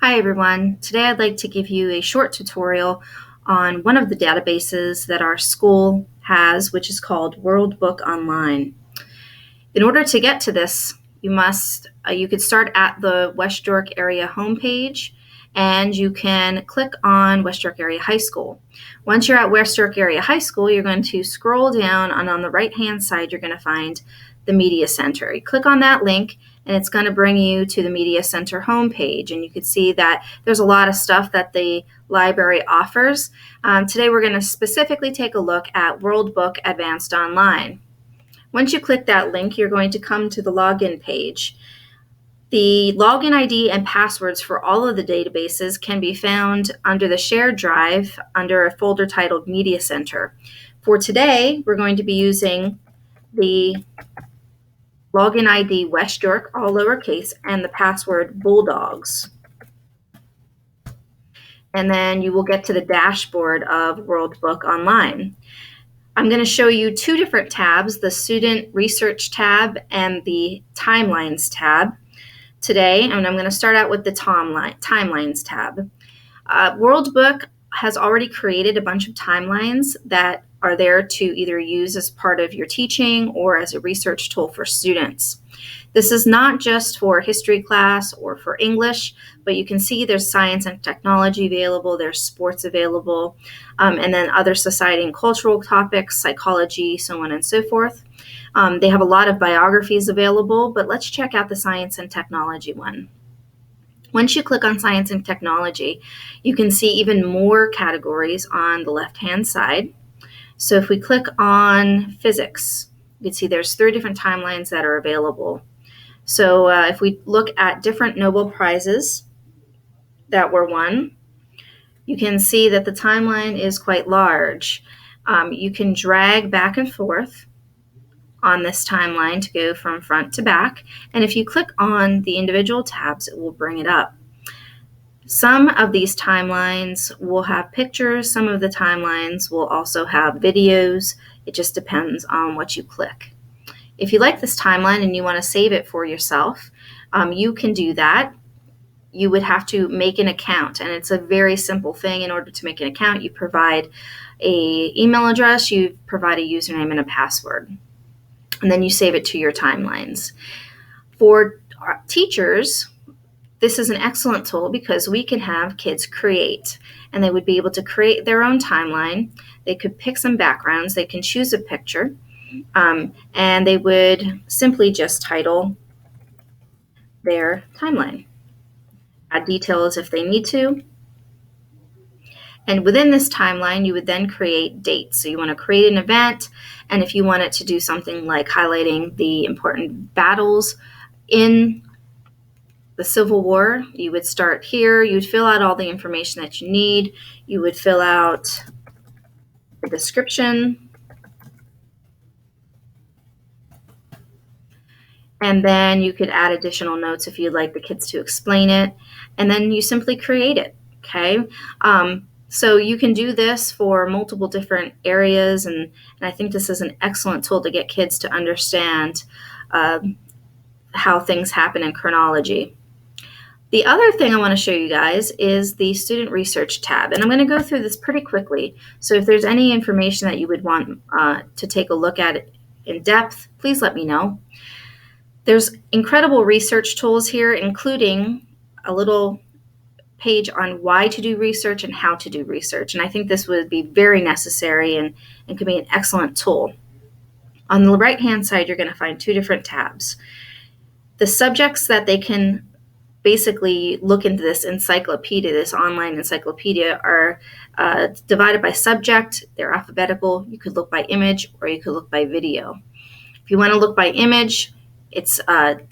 Hi everyone. Today I'd like to give you a short tutorial on one of the databases that our school has, which is called World Book Online. In order to get to this, you could start at the West York Area homepage and you can click on West York Area High School. Once you're at West York Area High School, you're going to scroll down and on the right-hand side, you're going to find the Media Center. You click on that link and it's going to bring you to the Media Center homepage. And you can see that there's a lot of stuff that the library offers. Today we're going to specifically take a look at World Book Advanced Online. Once you click that link, you're going to come to the login page. The login ID and passwords for all of the databases can be found under the shared drive under a folder titled Media Center. For today, we're going to be using the login ID West York, all lowercase, and the password Bulldogs. And then you will get to the dashboard of World Book Online. I'm going to show you two different tabs, the Student Research tab and the Timelines tab today, and I'm going to start out with the Timelines tab. World Book has already created a bunch of timelines that are there to either use as part of your teaching or as a research tool for students. This is not just for history class or for English, but you can see there's science and technology available, there's sports available, and then other society and cultural topics, psychology, so on and so forth. They have a lot of biographies available, but let's check out the science and technology one. Once you click on science and technology, you can see even more categories on the left-hand side. So if we click on physics, you can see there's 3 different timelines that are available. So if we look at different Nobel Prizes that were won, you can see that the timeline is quite large. You can drag back and forth on this timeline to go from front to back, and if you click on the individual tabs, it will bring it up. Some of these timelines will have pictures, some of the timelines will also have videos. It just depends on what you click. If you like this timeline and you want to save it for yourself, you can do that. You would have to make an account, and it's a very simple thing. In order to make an account, you provide an email address, you provide a username and a password, and then you save it to your timelines. For teachers, this is an excellent tool because we can have kids create, and they would be able to create their own timeline. They could pick some backgrounds, they can choose a picture, and they would simply just title their timeline. Add details if they need to. And within this timeline, you would then create dates. So you want to create an event, and if you wanted to do something like highlighting the important battles in the Civil War, you would start here. You would fill out all the information that you need. You would fill out the description, and then you could add additional notes if you'd like the kids to explain it, and then you simply create it, okay? So you can do this for multiple different areas, and I think this is an excellent tool to get kids to understand how things happen in chronology. The other thing I want to show you guys is the Student Research tab, and I'm going to go through this pretty quickly. So if there's any information that you would want to take a look at in depth, please let me know. There's incredible research tools here, including a little page on why to do research and how to do research, and I think this would be very necessary and could be an excellent tool. On the right-hand side, you're going to find 2 different tabs. The subjects that they can basically look into this encyclopedia, this online encyclopedia, are divided by subject. They're alphabetical. You could look by image or you could look by video. If you want to look by image, it's going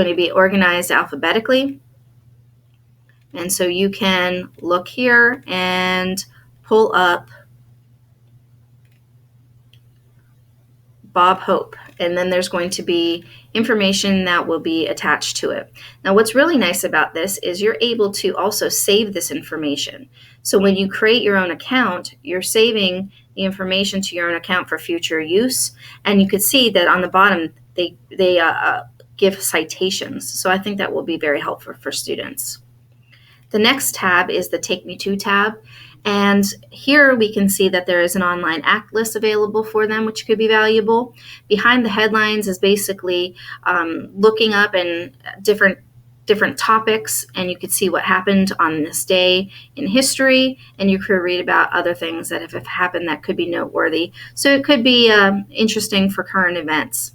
to be organized alphabetically. And so you can look here and pull up Bob Hope, and then there's going to be information that will be attached to it. Now, what's really nice about this is you're able to also save this information. So when you create your own account, you're saving the information to your own account for future use, and you could see that on the bottom they give citations. So I think that will be very helpful for students. The next tab is the Take Me To tab. And here we can see that there is an online act list available for them, which could be valuable. Behind the headlines is basically looking up and different topics, and you could see what happened on this day in history, and you could read about other things that have happened that could be noteworthy. So it could be interesting for current events.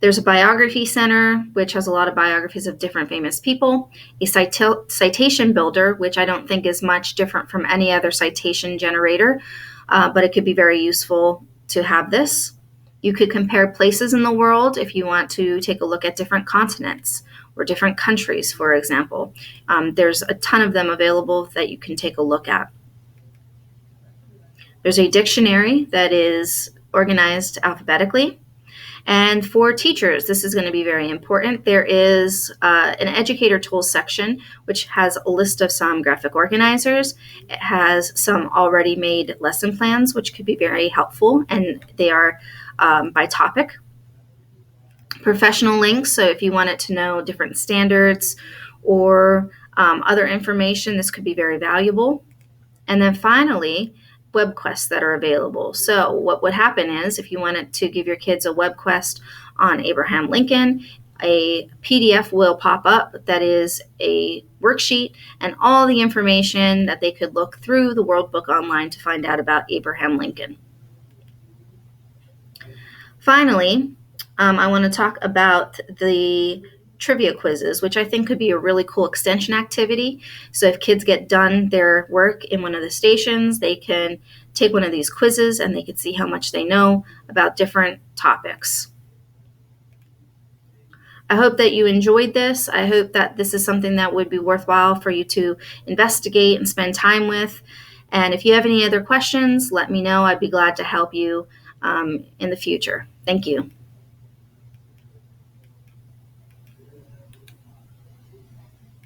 There's a biography center, which has a lot of biographies of different famous people. A citation builder, which I don't think is much different from any other citation generator, but it could be very useful to have this. You could compare places in the world if you want to take a look at different continents or different countries, for example. There's a ton of them available that you can take a look at. There's a dictionary that is organized alphabetically. And for teachers, this is going to be very important. There is an educator tools section, which has a list of some graphic organizers. It has some already made lesson plans, which could be very helpful, and they are by topic. Professional links, so if you wanted to know different standards or other information, this could be very valuable. And then finally, web quests that are available. So what would happen is if you wanted to give your kids a web quest on Abraham Lincoln, a PDF will pop up that is a worksheet and all the information that they could look through the World Book Online to find out about Abraham Lincoln. Finally, I want to talk about the trivia quizzes, which I think could be a really cool extension activity. So if kids get done their work in one of the stations, they can take one of these quizzes and they can see how much they know about different topics. I hope that you enjoyed this. I hope that this is something that would be worthwhile for you to investigate and spend time with. And if you have any other questions, let me know. I'd be glad to help you in the future. Thank you.